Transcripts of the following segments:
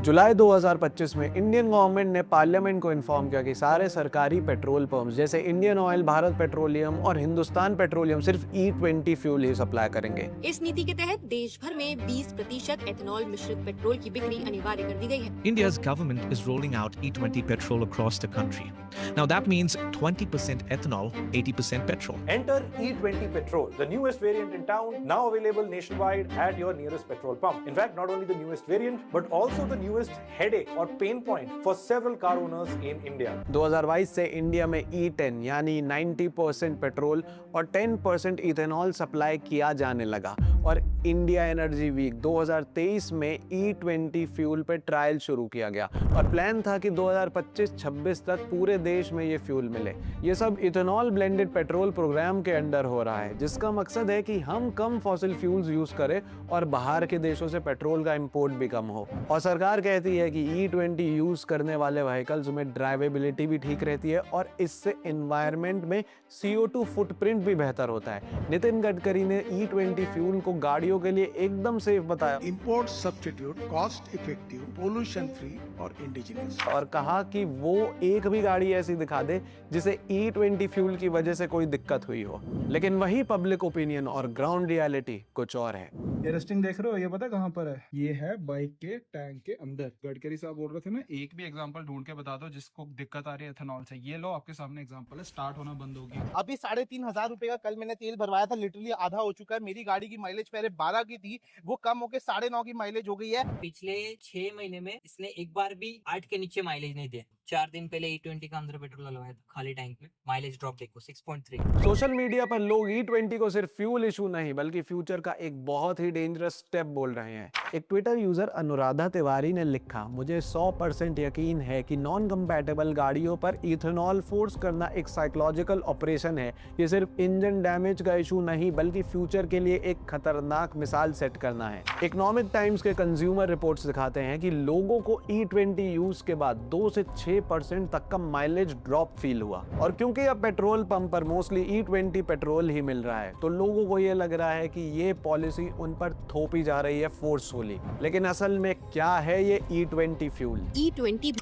जुलाई 2025 में Indian government ने parliament को इन्फॉर्म किया कि सारे सरकारी पेट्रोल पंप्स जैसे इंडियन ऑयल, भारत पेट्रोलियम और हिंदुस्तान पेट्रोलियम सिर्फ E20 फ्यूल ही सप्लाई करेंगे। इस नीति के तहत देश भर में 20% एथेनॉल मिश्रित पेट्रोल की बिक्री अनिवार्य कर दी गई है। India's government is rolling out E20 petrol across the country. Now that means 20% ethanol, 80% petrol. Enter E20 Petrol, the newest variant in town, now available nationwide at your nearest petrol pump. In fact, not only the newest variant, but also the newest headache or pain point for several car owners in India. 2022 से India में E10 यानी 90% petrol और 10% ethanol supply किया जाने लगा और India energy week 2023 में E20 fuel पे ट्रायल शुरू किया गया और प्लान था कि 2025-26 तक पूरे देश में ये फ्यूल मिले। ये सब इथेनॉल ब्लेंडेड पेट्रोल प्रोग्राम के अंडर हो रहा है, जिसका मकसद है कि हम कम फॉसिल फ्यूल्स यूज करें और बाहर के देशों से पेट्रोल का इंपोर्ट भी कम हो। और सरकार कहती है कि E20 यूज करने वाले व्हीकल्स में ड्राइवेबिलिटी भी ठीक रहती है और इससे एनवायरनमेंट में CO2 फुटप्रिंट भी बेहतर होता है। नितिन गडकरी ने E20 फ्यूल को गाड़ियों के लिए एकदम सेफ बताया। Import substitute, cost effective, pollution free और इंडिजिनस। और कहा कि वो एक भी गाड़ी ऐसी दिखा दे जिसे E20 फ्यूल की वजह से कोई दिक्कत हुई हो। लेकिन वही पब्लिक ओपिनियन और ग्राउंड रियलिटी कुछ और है। ये रस्टिंग देख रहे हो, ये पता कहाँ पर है? ये है बाइक के टैंक के अंदर। गडकरी साहब बोल रहे थे ना, एक भी एग्जांपल ढूंढ के बता दो जिसको दिक्कत आ रही है एथेनॉल से। ये लो आपके सामने एग्जांपल है, स्टार्ट होना बंद हो गया। अभी 3,500 रुपए का कल मैंने तेल भरवाया था, लिटरली आधा हो चुका है। मेरी गाड़ी की माइलेज पहले 12 की थी, वो कम होकर 9.5 की माइलेज हो गई है। पिछले 6 महीने में इसने एक बार भी 8 के नीचे माइलेज नहीं दिया। 4 दिन पहले E20 का अंदर पेट्रोल लगवाया था खाली टैंक में, माइलेज ड्रॉप देखो 6.3। सोशल मीडिया पर लोग E20 को सिर्फ फ्यूल इशू नहीं बल्कि फ्यूचर का एक बहुत ही डेंजरस स्टेप बोल रहे हैं। एक ट्विटर यूजर अनुराधा तिवारी ने लिखा, मुझे 100% यकीन है कि नॉन कंपैटिबल गाड़ियों पर इथेनॉल फोर्स करना एक साइकोलॉजिकल ऑपरेशन है। ये सिर्फ इंजन डैमेज का इशू नहीं बल्कि फ्यूचर के लिए एक खतरनाक मिसाल सेट करना है। इकोनॉमिक टाइम्स के कंज्यूमर रिपोर्ट्स दिखाते हैं कि लोगों को E20 यूज के बाद 2 से 6% तक का माइलेज ड्रॉप फील हुआ। और क्योंकि अब पेट्रोल पंप पर मोस्टली E20 पेट्रोल ही मिल रहा है तो लोगों को ये लग रहा है कि ये पॉलिसी उन पर थोपी जा रही है फोर्सफुली। लेकिन असल में क्या है ये E20 फ्यूल? E20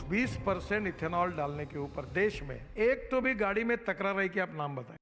20% इथेनॉल डालने के ऊपर देश में एक तो भी गाड़ी में तकरार रही कि आप नाम बताएं।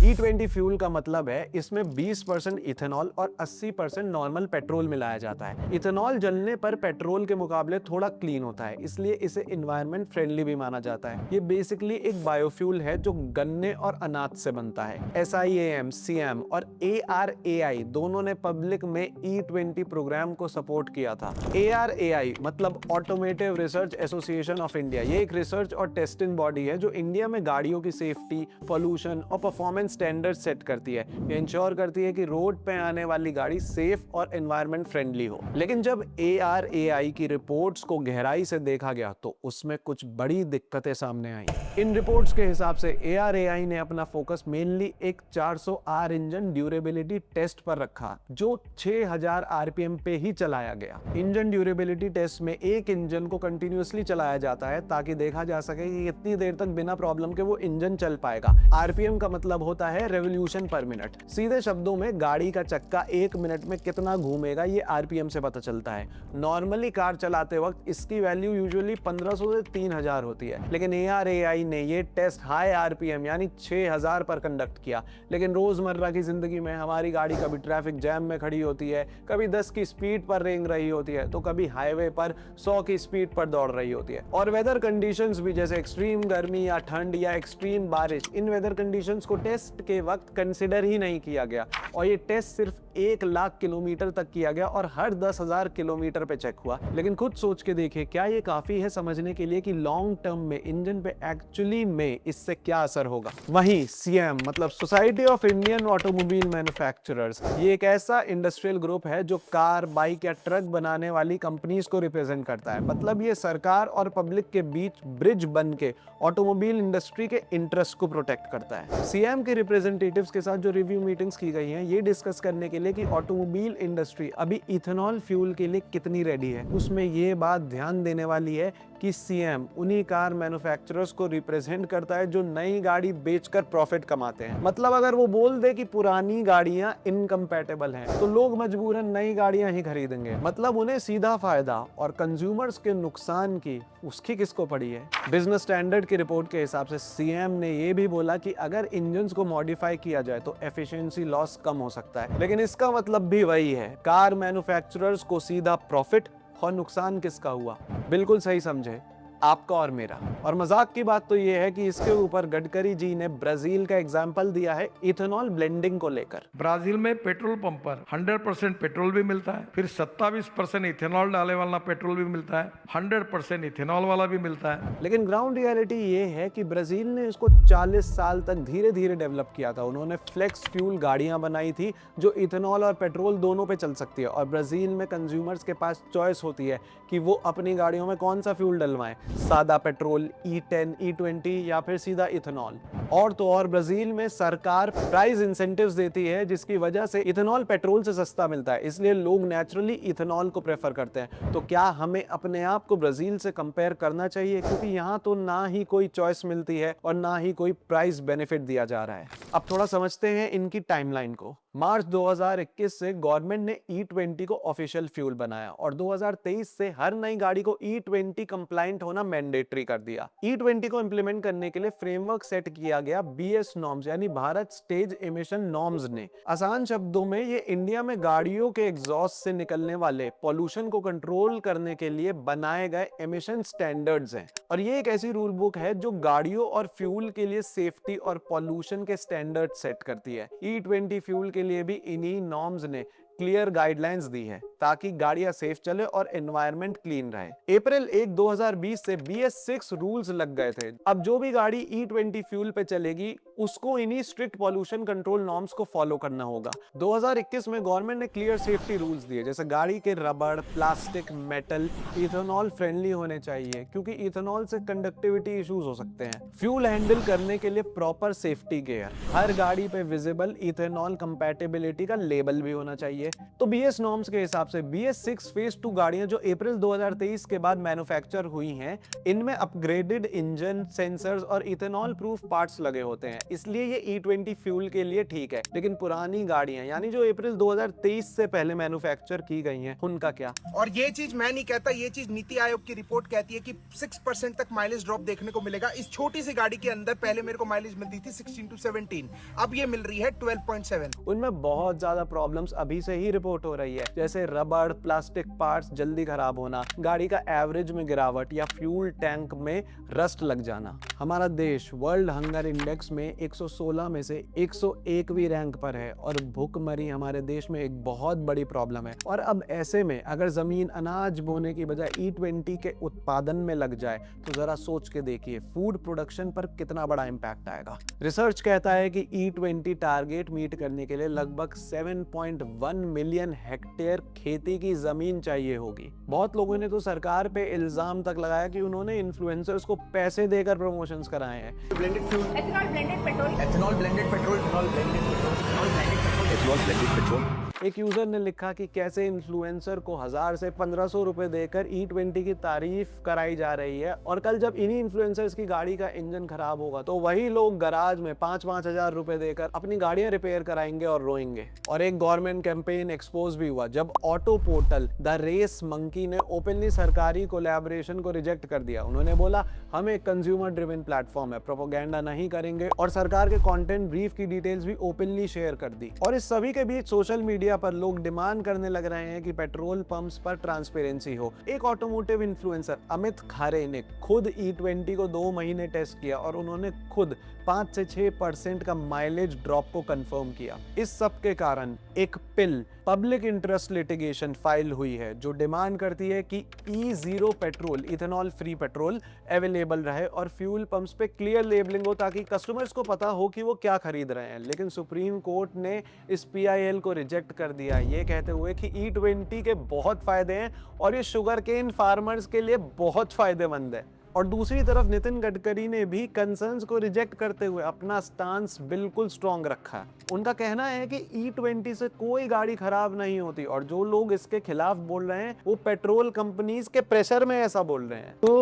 E20 फ्यूल का मतलब है इसमें 20% इथेनॉल और 80% नॉर्मल पेट्रोल मिलाया जाता है। इथेनॉल जलने पर पेट्रोल के मुकाबले थोड़ा क्लीन होता है, इसलिए इसे एनवायरनमेंट फ्रेंडली भी माना जाता है। ये बेसिकली एक बायोफ्यूल है जो गन्ने और अनाज से बनता है। SIAM, CM और ARAI दोनों ने पब्लिक में E20 प्रोग्राम को सपोर्ट किया था। ARAI मतलब automotive research association of India. ये एक रिसर्च और टेस्टिंग बॉडी है जो इंडिया में गाड़ियों की सेफ्टी, पोल्यूशन और परफॉर्मेंस स्टैंडर्ड सेट करती है। ये इंश्योर करती है कि रोड पे आने वाली गाड़ी सेफ और एनवायरनमेंट फ्रेंडली हो। लेकिन जब ARAI की रिपोर्ट्स को गहराई से देखा गया तो उसमें कुछ बड़ी दिक्कतें सामने आई। इन रिपोर्ट्स के हिसाब से ARAI ने अपना फोकस मेनली एक 400R इंजन ड्यूरेबिलिटी टेस्ट पर रखा जो 6000 RPM पे ही चलाया गया। इंजन ड्यूरेबिलिटी टेस्ट में एक इंजन को कंटिन्यूअसली चलाया जाता है ताकि देखा जा सके कि कितनी देर तक बिना प्रॉब्लम के वो इंजन चल पाएगा। RPM का मतलब होता है रेवोल्यूशन पर मिनट। सीधे शब्दों में गाड़ी का चक्का 1 मिनट में कितना घूमेगा ये RPM से पता चलता है। नॉर्मली कार चलाते वक्त इसकी वैल्यू यूजुअली 1500 से 3000 होती है, लेकिन ARAI ने ये टेस्ट हाई RPM यानी 6000 पर कंडक्ट किया। लेकिन रोजमर्रा की जिंदगी में हमारी गाड़ी कभी ट्रैफिक जैम में खड़ी होती है, कभी 10 की स्पीड पर रेंग रही होती है तो कभी हाईवे पर 100 की स्पीड पर दौड़ रही होती है। और वेदर कंडीशंस भी, जैसे एक्सट्रीम गर्मी या ठंड या एक्सट्रीम बारिश, इन वेदर कंडीशंस को टेस्ट के वक्त कंसिडर ही नहीं किया गया। और ये टेस्ट सिर्फ 1 लाख किलोमीटर तक किया गया और हर 10,000 किलोमीटर पे चेक हुआ। लेकिन खुद सोच के देखिए, क्या ये काफी है समझने के लिए कि लॉन्ग टर्म में इंजन पे एक्चुअली में इससे क्या असर होगा? वहीं CM मतलब society of Indian automobile manufacturers, ये एक ऐसा इंडस्ट्रियल ग्रुप है जो कार, बाइक या ट्रक बनाने वाली कंपनीज को रिप्रेजेंट करता है। मतलब ये सरकार और पब्लिक के बीच ब्रिज बन के ऑटोमोबाइल इंडस्ट्री के इंटरेस्ट को प्रोटेक्ट करता है। CM के रिप्रेजेंटेटिव्स के साथ जो रिव्यू मीटिंग्स की गई हैं, ये डिस्कस करने के लिए लिए कि ऑटोमोबाइल इंडस्ट्री अभी इथेनॉल फ्यूल के लिए कितनी रेडी है, उसमें ये बात ध्यान देने वाली है कि सीएम उन्हीं कार मैन्युफैक्चरर्स को रिप्रेजेंट करता है जो नई गाड़ी बेचकर प्रॉफिट कमाते हैं। मतलब अगर वो बोल दे कि पुरानी गाड़ियां इनकम्पैटिबल हैं तो लोग मजबूरन नई गाड़ियां ही खरीदेंगे। मतलब उन्हें सीधा फायदा और कंज्यूमर्स के नुकसान की उसकी किसको पड़ी है। बिजनेस स्टैंडर्ड की रिपोर्ट के हिसाब से सीएम ने ये भी बोला कि अगर इंजन्स को मॉडिफाई किया जाए तो एफिशिएंसी लॉस कम हो सकता है, लेकिन इसका मतलब भी वही है, कार मैन्युफैक्चरर्स को सीधा प्रॉफिट और नुकसान किसका हुआ। बिल्कुल सही समझे, आपका और मेरा। और मजाक की बात तो ये है कि इसके ऊपर गडकरी जी ने ब्राजील का एग्जाम्पल दिया है इथेनॉल ब्लेंडिंग को लेकर। ब्राजील में पेट्रोल पंप पर 100% पेट्रोल भी मिलता है, फिर 27% इथेनॉल डाले वाला पेट्रोल भी मिलता है, 100% इथेनॉल वाला भी मिलता है। लेकिन ग्राउंड रियलिटी ये है कि ब्राजील ने इसको 40 साल तक धीरे धीरे डेवलप किया था। उन्होंने फ्लेक्स फ्यूल गाड़ियां बनाई थी जो इथेनॉल और पेट्रोल दोनों पे चल सकती है, और ब्राजील में कंज्यूमर्स के पास चॉइस होती है कि वो अपनी गाड़ियों में कौन सा फ्यूल डलवाएं, सादा पेट्रोल, E10, E20 या फिर सीधा इथेनॉल। और तो और ब्राजील में सरकार प्राइस इंसेंटिव्स देती है जिसकी वजह से इथेनॉल पेट्रोल से सस्ता मिलता है, इसलिए लोग नेचुरली इथेनॉल को प्रेफर करते हैं। तो क्या हमें अपने आप को ब्राजील से कंपेयर करना चाहिए, क्योंकि यहाँ तो ना ही कोई चॉइस मिलती है और ना ही कोई प्राइस बेनिफिट दिया जा रहा है। अब थोड़ा समझते हैं इनकी टाइमलाइन को। मार्च 2021 से गवर्नमेंट ने E20 को ऑफिशियल फ्यूल बनाया और 2023 से हर नई गाड़ी को E20 कंप्लायंट होना मैंडेटरी कर दिया। E20 को इंप्लीमेंट करने के लिए फ्रेमवर्क सेट किया गया BS नॉर्म्स यानी भारत स्टेज एमिशन नॉर्म्स ने। आसान शब्दों में ये इंडिया में गाड़ियों के एग्जॉस्ट से निकलने वाले पॉल्यूशन को कंट्रोल करने के लिए बनाए गए एमिशन स्टैंडर्ड्स हैं, और ये एक ऐसी रूल बुक है जो गाड़ियों और फ्यूल के लिए सेफ्टी और पॉल्यूशन के स्टैंडर्ड सेट करती है। E20 फ्यूल के लिए भी इन्हीं नॉर्म्स ने क्लियर गाइडलाइंस दी है ताकि गाड़ियां सेफ चले और एनवायरनमेंट क्लीन रहे। अप्रैल 1, 2020 से BS6 रूल्स लग गए थे। अब जो भी गाड़ी E20 फ्यूल पे चलेगी उसको इन्हीं स्ट्रिक्ट पॉल्यूशन कंट्रोल नॉर्म्स को फॉलो करना होगा। 2021 में गवर्नमेंट ने क्लियर सेफ्टी रूल्स दिए, जैसे गाड़ी के रबड़, प्लास्टिक, मेटल इथेनॉल फ्रेंडली होने चाहिए क्योंकि इथेनॉल से कंडक्टिविटी इश्यूज हो सकते हैं। फ्यूल हैंडल करने के लिए प्रॉपर सेफ्टी गियर, हर गाड़ी पे विजिबल इथेनॉल कंपैटिबिलिटी का लेबल भी होना चाहिए। तो BS नॉर्म्स के हिसाब से BS6 फेज 2 गाड़ियां जो अप्रैल 2023 के बाद मैन्युफैक्चर हुई हैं, इनमें अपग्रेडेड इंजन, सेंसर्स और इथेनॉल प्रूफ पार्ट्स लगे होते हैं, इसलिए ये E20 फ्यूल के लिए ठीक है। लेकिन पुरानी गाड़ियां यानी जो अप्रैल 2023 से पहले मैन्युफैक्चर की गई हैं, उनका क्या? और ये चीज मैं नहीं कहता, ये चीज नीति आयोग की रिपोर्ट कहती है कि 6% तक माइलेज ड्रॉप देखने को मिलेगा। इस छोटी सी गाड़ी के अंदर पहले मेरे को माइलेज मिलती थी 16 to 17, अब ये मिल रही है 12.7। उनमें बहुत ज्यादा प्रॉब्लम्स अभी से ही रिपोर्ट हो रही है, जैसे रबड़, प्लास्टिक पार्ट्स जल्दी खराब होना, गाड़ी का एवरेज में गिरावट या फ्यूल टैंक में रस्ट लग जाना। हमारा देश वर्ल्ड हंगर इंडेक्स में 116 में से 101वीं रैंक पर है और भूखमरी हमारे देश में एक बहुत बड़ी प्रॉब्लम है। और अब ऐसे में अगर जमीन अनाज बोने की बजाय E20 के उत्पादन में लग जाए तो जरा सोच के देखिए फूड प्रोडक्शन पर कितना बड़ा इंपैक्ट आएगा। रिसर्च कहता है कि E20 टारगेट मीट करने के लिए लगभग 7.1 मिलियन हेक्टेयर खेती की जमीन चाहिए होगी। बहुत लोगों ने तो सरकार पे इल्जाम तक लगाया कि उन्होंने इन्फ्लुएंसर्स को पैसे देकर प्रमोशंस कराए हैं। Blended fuel, ethanol blended petrol, ethanol blended petrol, ethanol blended petrol, ethanol blended petrol, ethanol blended petrol. एक यूजर ने लिखा कि कैसे इन्फ्लुएंसर को 1000 से 1500 रुपए देकर E20 की तारीफ कराई जा रही है, और कल जब इन्हीं इन्फ्लुएंसर्स की गाड़ी का इंजन खराब होगा तो वही लोग गराज में 5-5 हजार रुपए देकर अपनी गाड़ियां रिपेयर कराएंगे और रोएंगे। और एक गवर्नमेंट कैंपेन एक्सपोज भी हुआ जब auto portal the race monkey ने ओपनली सरकारी कोलैबोरेशन को रिजेक्ट कर दिया। उन्होंने बोला हम एक कंज्यूमर ड्रिवन प्लेटफॉर्म है, प्रोपेगेंडा नहीं करेंगे, और सरकार के कंटेंट ब्रीफ की डिटेल्स भी ओपनली शेयर कर दी। और इस सभी के बीच सोशल मीडिया पर लोग डिमांड करने लग रहे हैं कि पेट्रोल पंप्स पर ट्रांसपेरेंसी हो। एक ऑटोमोटिव इन्फ्लुएंसर अमित खारे ने खुद E20 को 2 महीने टेस्ट किया और उन्होंने खुद 5 से 6% का माइलेज ड्रॉप को कंफर्म किया। इस सब के कारण एक पिल पब्लिक इंटरेस्ट लिटिगेशन फाइल हुई है जो डिमांड करती है कि E0 petrol, ethanol free petrol available रहे और फ्यूल पंप्स पे क्लियर लेबलिंग हो ताकि कस्टमर्स को पता हो कि वो क्या खरीद रहे हैं। लेकिन सुप्रीम कोर्ट ने इस PIL को रिजेक्ट कर दिया, ये कहते हुए कि E20 के बहुत फायदे हैं और ये शुगर केन फार्मर्स के लिए बहुत फायदेमंद है। और दूसरी तरफ नितिन गडकरी ने भी कंसर्न्स को रिजेक्ट करते हुए अपना स्टांस बिल्कुल स्ट्रॉन्ग रखा है। उनका कहना है कि E20 से कोई गाड़ी खराब नहीं होती और जो लोग इसके खिलाफ बोल रहे हैं वो पेट्रोल कंपनीज के प्रेशर में ऐसा बोल रहे हैं। So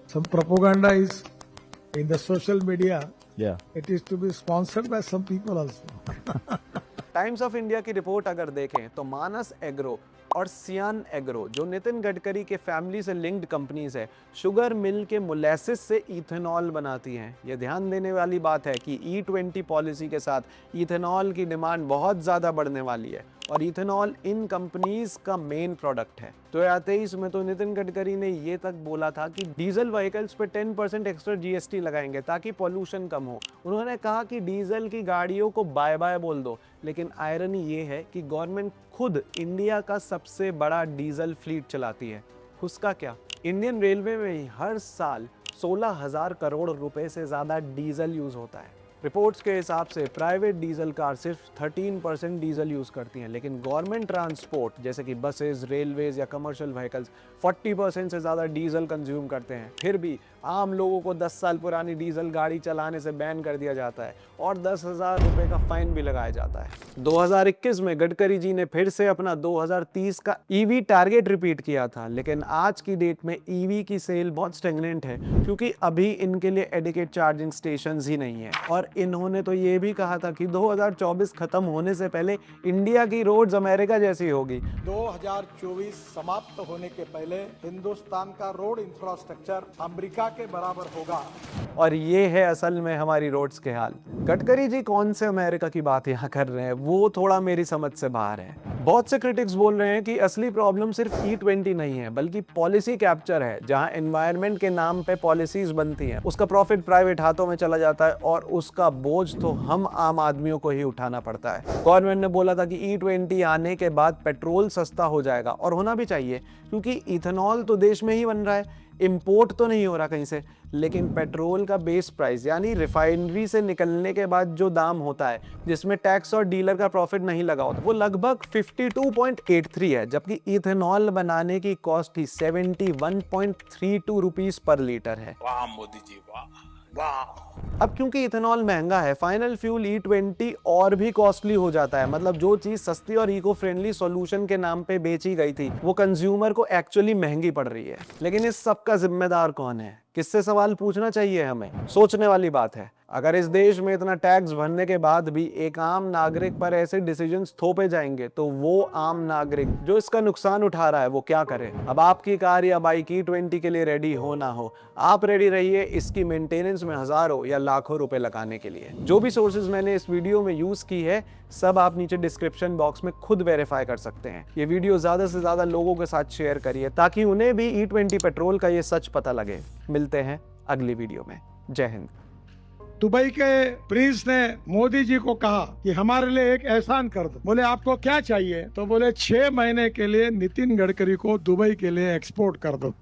some propaganda is in the social media. Yeah. It is to be sponsored by some people also. Times of India की रिपोर्ट अगर देखें तो मानस एग्रो और सियान एग्रो, जो नितिन गडकरी के फैमिली से लिंक्ड कंपनीज है, शुगर मिल के मोलेसिस से इथेनॉल बनाती हैं। यह ध्यान देने वाली बात है कि E20 पॉलिसी के साथ इथेनॉल की डिमांड बहुत ज़्यादा बढ़ने वाली है और इथेनॉल इन कंपनीज का मेन प्रोडक्ट है। 2023 में तो नितिन गडकरी ने ये तक बोला था कि डीजल व्हीकल्स पे 10% एक्स्ट्रा GST लगाएंगे ताकि पॉल्यूशन कम हो। उन्होंने कहा कि डीजल की गाड़ियों को बाय बाय बोल दो, लेकिन आयरनी ये है कि गवर्नमेंट खुद इंडिया का सबसे बड़ा डीजल फ्लीट चलाती है। उसका क्या, इंडियन रेलवे में ही हर साल 16,000 करोड़ रुपए से ज़्यादा डीजल यूज़ होता है। रिपोर्ट्स के हिसाब से प्राइवेट डीजल कार सिर्फ 13% डीजल यूज़ करती हैं, लेकिन गवर्नमेंट ट्रांसपोर्ट जैसे कि बसेस, रेलवेज या कमर्शियल व्हीकल्स 40% से ज़्यादा डीजल कंज्यूम करते हैं। फिर भी आम लोगों को 10 साल पुरानी डीजल गाड़ी चलाने से बैन कर दिया जाता है और 10,000 रुपये का फाइन भी लगाया जाता है। 2021 में गडकरी जी ने फिर से अपना 2030 का EV टारगेट रिपीट किया था, लेकिन आज की डेट में EV की सेल बहुत स्टेगनेंट है क्योंकि अभी इनके लिए एडिकेट चार्जिंग स्टेशंस ही नहीं है। और इन्होंने तो ये भी कहा था कि 2024 खत्म होने से पहले इंडिया की रोड्स अमेरिका जैसी होगी। 2024 समाप्त होने के पहले हिंदुस्तान का रोड इंफ्रास्ट्रक्चर अमेरिका के बराबर होगा। और ये है असल में हमारी रोड्स के हाल। गडकरी जी कौन से अमेरिका की बात यहाँ कर रहे हैं, वो थोड़ा मेरी समझ से बाहर है। बहुत से क्रिटिक्स बोल रहे हैं कि असली प्रॉब्लम सिर्फ E20 नहीं है बल्कि पॉलिसी कैप्चर है, जहां एनवायरनमेंट के नाम पे पॉलिसीज बनती हैं, उसका प्रॉफिट प्राइवेट हाथों में चला जाता है और उसका बोझ तो हम आम आदमियों को ही उठाना पड़ता है। गवर्नमेंट ने बोला था कि E20 आने के बाद पेट्रोल सस्ता हो जाएगा, और होना भी चाहिए क्योंकि इथेनॉल तो देश में ही बन रहा है, इंपोर्ट तो नहीं हो रहा कहीं से। लेकिन पेट्रोल का बेस प्राइस यानी रिफाइनरी से निकलने के बाद जो दाम होता है, जिसमें टैक्स और डीलर का प्रॉफिट नहीं लगा होता, वो लगभग 52.83 है, जबकि इथेनॉल बनाने की कॉस्ट ही 71.32 रुपीस पर लीटर है। वाह मोदी जी, वाह वाह। अब क्योंकि इथेनॉल महंगा है, फाइनल फ्यूल E20 और भी कॉस्टली हो जाता है। मतलब जो चीज सस्ती और इको फ्रेंडली सॉल्यूशन के नाम पे बेची गई थी, वो कंज्यूमर को एक्चुअली महंगी पड़ रही है। लेकिन इस सब का जिम्मेदार कौन है, किससे सवाल पूछना चाहिए हमें? सोचने वाली बात है। अगर इस देश में इतना टैक्स भरने के बाद भी एक आम नागरिक पर ऐसे डिसीजंस थोपे जाएंगे, तो वो आम नागरिक जो इसका नुकसान उठा रहा है वो क्या करे? अब आपकी कार या बाइक E20 के लिए रेडी हो ना हो, आप रेडी रहिए इसकी मेंटेनेंस में हजारों या लाखों रुपए लगाने के लिए। जो भी सोर्सेज मैंने इस वीडियो में यूज की है, सब आप नीचे डिस्क्रिप्शन बॉक्स में खुद वेरीफाई कर सकते हैं। ये वीडियो ज्यादा से ज्यादा लोगों के साथ शेयर करिए ताकि उन्हें भी E20 पेट्रोल का ये सच पता लगे। मिलते हैं अगली वीडियो में। जय हिंद। दुबई के प्रिंस ने मोदी जी को कहा कि हमारे लिए एक एहसान कर दो। बोले आपको क्या चाहिए? तो बोले 6 महीने के लिए नितिन गडकरी को दुबई के लिए एक्सपोर्ट कर दो।